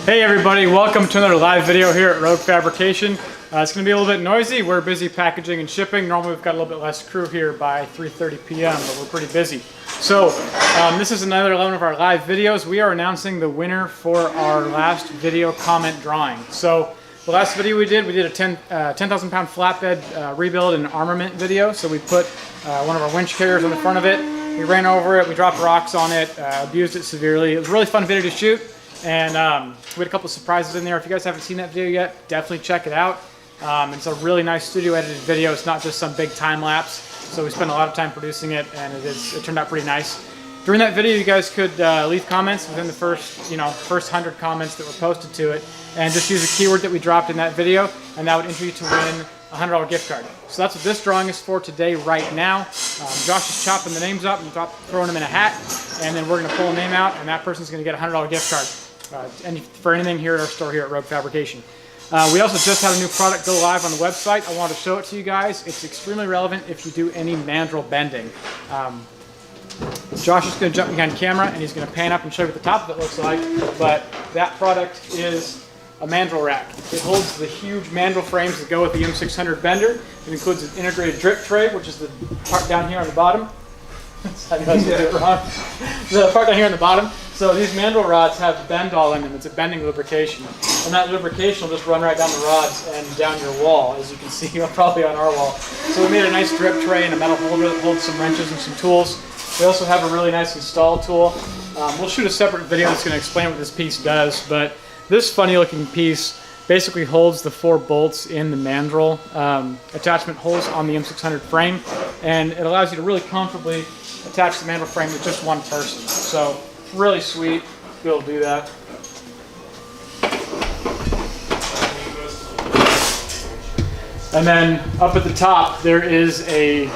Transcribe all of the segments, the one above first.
Hey everybody, welcome to another live video here at Rogue Fabrication. It's going to be a little bit noisy. We're busy packaging and shipping. Normally we've got a little bit less crew here by 3:30 p.m., but we're pretty busy. So this is another one of our live videos. We are announcing the winner for our last video comment drawing. So the last video we did a 10,000 pound flatbed rebuild and armament video. So we put one of our winch carriers on the front of it. We ran over it, we dropped rocks on it, abused it severely. It was a really fun video to shoot. And we had a couple of surprises in there. If you guys haven't seen that video yet, definitely check it out. It's a really nice studio edited video. It's not just some big time lapse. So we spent a lot of time producing it, and it turned out pretty nice. During that video, you guys could leave comments within the first 100 comments that were posted to it, and just use a keyword that we dropped in that video, and that would enter you to win a $100 gift card. So that's what this drawing is for today, right now. Josh is chopping the names up and throwing them in a hat, and then we're going to pull a name out, and that person's going to get a $100 gift card. For anything here at our store here at Rogue Fabrication. We also just had a new product go live on the website. I wanted to show it to you guys. It's extremely relevant if you do any mandrel bending. Josh is going to jump behind camera and he's going to pan up and show you what the top of it looks like. But that product is a mandrel rack. It holds the huge mandrel frames that go with the M600 bender. It includes an integrated drip tray, which is the part down here on the bottom. I guys do it wrong. The part down here on the bottom. So these mandrel rods have bend all in them. It's a bending lubrication. And that lubrication will just run right down the rods and down your wall, as you can see, probably on our wall. So we made a nice drip tray and a metal holder that holds some wrenches and some tools. We also have a really nice install tool. We'll shoot a separate video that's going to explain what this piece does, but this funny looking piece basically holds the 4 bolts in the mandrel attachment holes on the M600 frame, and it allows you to really comfortably attach the mandrel frame with just one person. So really sweet to be able to do that. And then up at the top there is a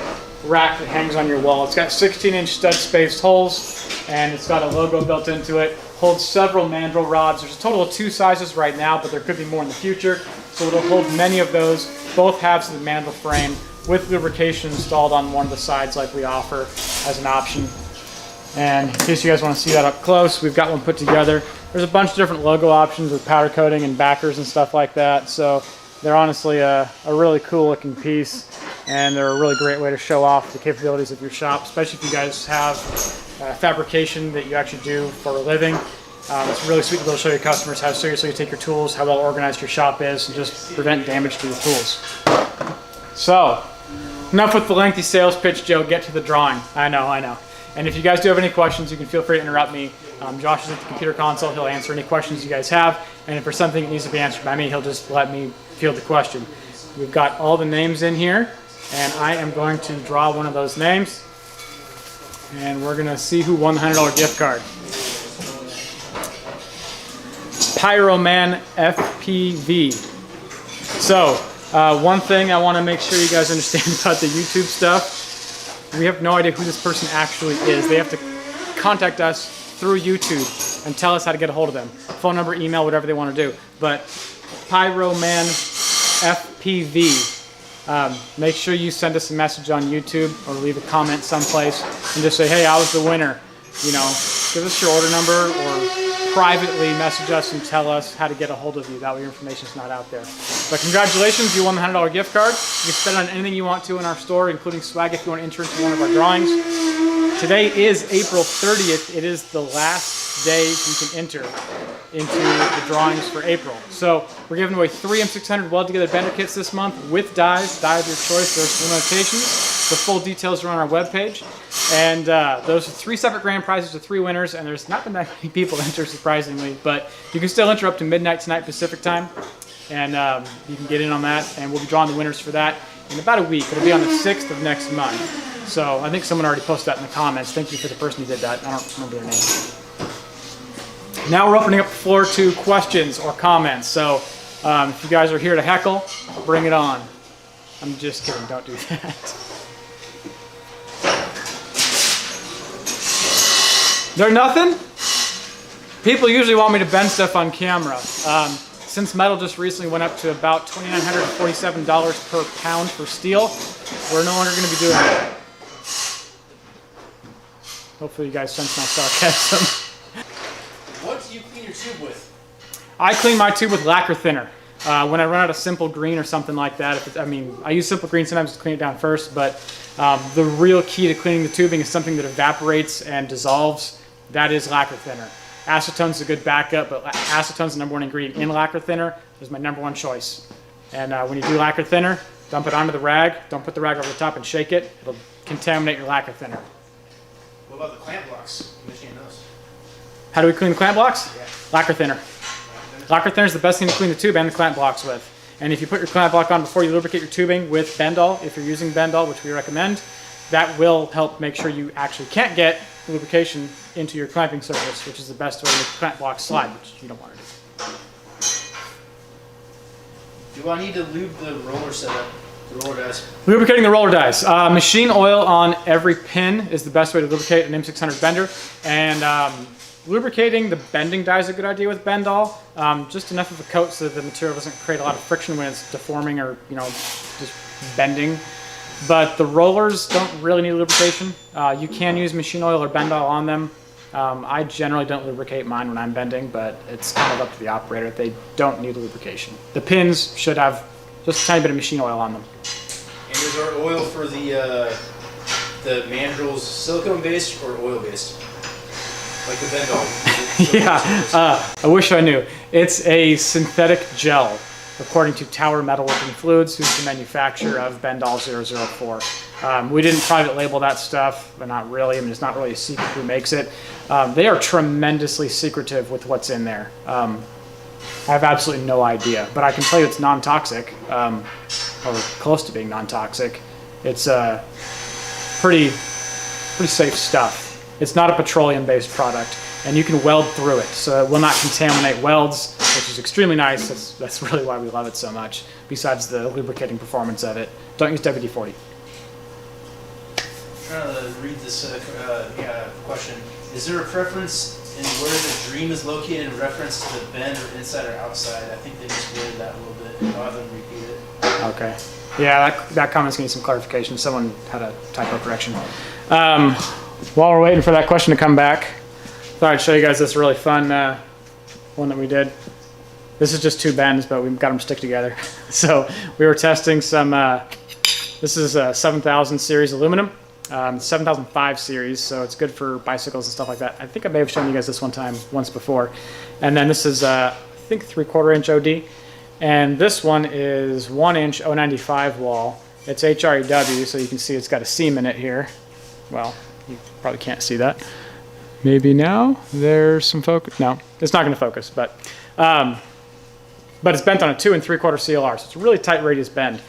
rack that hangs on your wall. It's got 16-inch stud spaced holes, and it's got a logo built into it. Holds several mandrel rods. There's a total of 2 sizes right now, but there could be more in the future. So it'll hold many of those, both halves of the mandrel frame, with lubrication installed on one of the sides like we offer as an option. And in case you guys want to see that up close, we've got one put together. There's a bunch of different logo options with powder coating and backers and stuff like that. So they're honestly a really cool looking piece, and they're a really great way to show off the capabilities of your shop, especially if you guys have fabrication that you actually do for a living. It's really sweet to be able to show your customers how seriously you take your tools, how well organized your shop is, and just prevent damage to your tools. So, enough with the lengthy sales pitch, Joe. Get to the drawing. I know. And if you guys do have any questions, you can feel free to interrupt me. Josh is at the computer console. He'll answer any questions you guys have. And if there's something that needs to be answered by me, he'll just let me field the question. We've got all the names in here, and I am going to draw one of those names. And we're going to see who won the $100 gift card. Pyroman FPV. So, one thing I want to make sure you guys understand about the YouTube stuff. We have no idea who this person actually is. They have to contact us through YouTube and tell us how to get a hold of them. Phone number, email, whatever they want to do. But Pyroman FPV. Make sure you send us a message on YouTube or leave a comment someplace and just say, hey, I was the winner. You know, give us your order number or privately message us and tell us how to get a hold of you. That way your information's not out there. But congratulations, you won the $100 gift card. You can spend it on anything you want to in our store, including swag if you want to enter into one of our drawings. Today is April 30th. It is the last day you can enter into the drawings for April. So we're giving away 3 M600 weld-together bender kits this month with dies of your choice. There's some limitations. The full details are on our webpage. And those are 3 separate grand prizes to 3 winners, and there's not been that many people enter, surprisingly, but you can still enter up to midnight tonight Pacific time, and you can get in on that, and we'll be drawing the winners for that in about a week. It'll be on the 6th of next month. So I think someone already posted that in the comments. Thank you for the person who did that. I don't remember their name. Now we're opening up the floor to questions or comments. So if you guys are here to heckle, bring it on. I'm just kidding. Don't do that. There nothing? People usually want me to bend stuff on camera. Since metal just recently went up to about $2,947 per pound for steel, we're no longer going to be doing that. Hopefully you guys sense my sarcasm. What do you clean your tube with? I clean my tube with lacquer thinner. When I run out of simple green or something like that, I use simple green sometimes to clean it down first, but the real key to cleaning the tubing is something that evaporates and dissolves. That is lacquer thinner. Acetone's a good backup, but acetone's the number one ingredient in lacquer thinner. Is my number one choice. And when you do lacquer thinner, dump it onto the rag. Don't put the rag over the top and shake it. It'll contaminate your lacquer thinner. What about the clamp blocks? Machine those. How do we clean the clamp blocks? Yeah. Lacquer thinner. Lacquer thinner is the best thing to clean the tube and the clamp blocks with. And if you put your clamp block on before you lubricate your tubing with Bendol, if you're using Bendol, which we recommend, that will help make sure you actually can't get lubrication into your clamping surface, which is the best way to make the clamp block slide, which you don't want to do. Do I need to lube the roller setup? The roller dies? Lubricating the roller dies. Machine oil on every pin is the best way to lubricate an M600 bender. And lubricating the bending die is a good idea with Bendol. Just enough of a coat so that the material doesn't create a lot of friction when it's deforming or just bending. But the rollers don't really need lubrication. You can use machine oil or Bendol on them. I generally don't lubricate mine when I'm bending, but it's kind of up to the operator. They don't need lubrication. The pins should have just a tiny bit of machine oil on them. And is our oil for the mandrels silicone based or oil based? Like the Bendol? Yeah, I wish I knew. It's a synthetic gel, according to Tower Metalworking Fluids, who's the manufacturer of Bendol 004. We didn't private label that stuff, but not really. I mean, it's not really a secret who makes it. They are tremendously secretive with what's in there. I have absolutely no idea, but I can tell you it's non-toxic, or close to being non-toxic. It's pretty safe stuff. It's not a petroleum-based product, and you can weld through it, so it will not contaminate welds, which is extremely nice. That's really why we love it so much, besides the lubricating performance of it. Don't use WD-40. I'm trying to read this question. Is there a preference in where the dream is located in reference to the bend or inside or outside? I think they just worded that a little bit. I'll have them repeat it. Okay. Yeah, that comment's gonna need some clarification. Someone had a typo correction. While we're waiting for that question to come back, thought I'd show you guys this really fun one that we did. This is just two bends, but we got them stick together. So we were testing some, this is a 7000 series aluminum, 7005 series, so it's good for bicycles and stuff like that. I think I may have shown you guys this once before. And then this is, I think 3/4 inch OD. And this one is 1 inch 095 wall. It's HREW, so you can see it's got a seam in it here. Well, you probably can't see that. Maybe now there's some focus. No, it's not going to focus, but it's bent on a 2 3/4 CLR, so it's a really tight radius bend.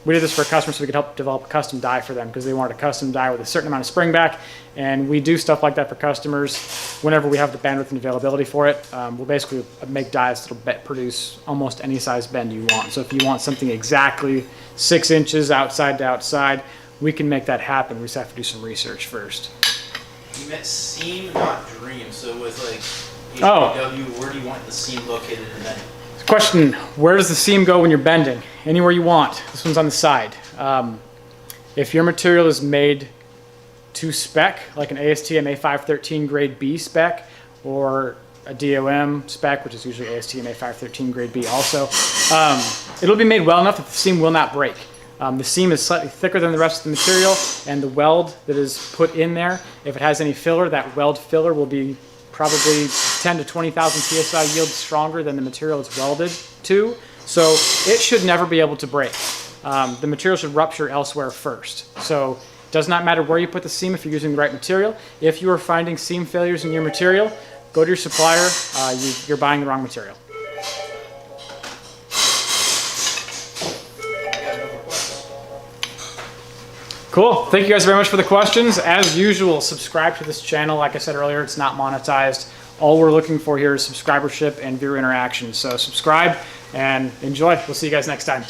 We did this for a customer so we could help develop a custom die for them because they wanted a custom die with a certain amount of spring back, and we do stuff like that for customers whenever we have the bandwidth and availability for it. We'll basically make dies that'll produce almost any size bend you want. So if you want something exactly 6 inches outside to outside, we can make that happen. We just have to do some research first. You meant seam, not dream. So with like HRW, where do you want the seam located in that? Question, where does the seam go when you're bending? Anywhere you want. This one's on the side. If your material is made to spec, like an ASTM A513 grade B spec, or a DOM spec, which is usually ASTM A513 grade B also, it'll be made well enough that the seam will not break. The seam is slightly thicker than the rest of the material, and the weld that is put in there, if it has any filler, that weld filler will be probably 10 to 20,000 psi yield stronger than the material it's welded to, so it should never be able to break. The material should rupture elsewhere first. So it does not matter where you put the seam if you're using the right material. If you are finding seam failures in your material, go to your supplier. You're buying the wrong material. Cool. Thank you guys very much for the questions. As usual, subscribe to this channel. Like I said earlier, it's not monetized. All we're looking for here is subscribership and viewer interaction. So subscribe and enjoy. We'll see you guys next time.